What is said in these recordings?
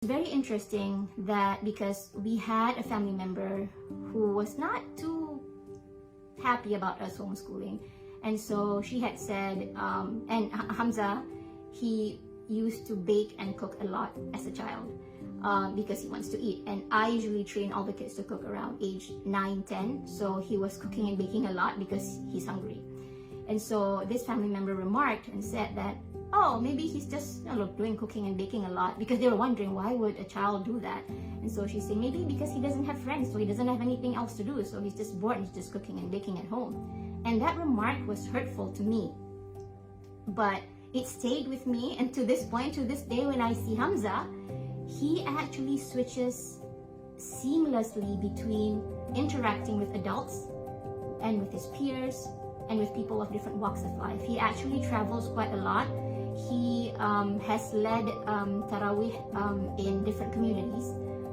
Very interesting that because we had a family member who was not too happy about us homeschooling, and so she had said, and Hamza, he used to bake and cook a lot as a child because he wants to eat, and I usually train all the kids to cook around age 9-10, so he was cooking and baking a lot because he's hungry. And so this family member remarked and said that, oh, maybe he's just doing cooking and baking a lot, because they were wondering why would a child do that. And so she's saying maybe because he doesn't have friends, so he doesn't have anything else to do, so he's just bored and he's just cooking and baking at home. And that remark was hurtful to me, but it stayed with me, and to this point, to this day, when I see Hamza, he actually switches seamlessly between interacting with adults and with his peers and with people of different walks of life. He actually travels quite a lot. He has led Tarawih in different communities.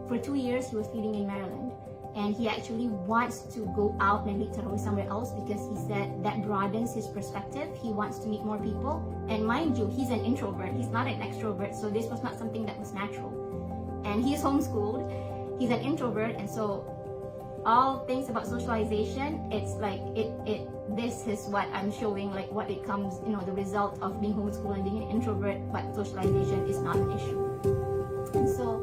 For 2 years, he was leading in Maryland. And he actually wants to go out and lead Tarawih somewhere else because he said that broadens his perspective. He wants to meet more people. And mind you, he's an introvert. He's not an extrovert. So this was not something that was natural. And he's homeschooled. He's an introvert. And so all things about socialization, it's like this is what I'm showing, like what it comes, the result of being homeschooled and being an introvert, but socialization is not an issue. And so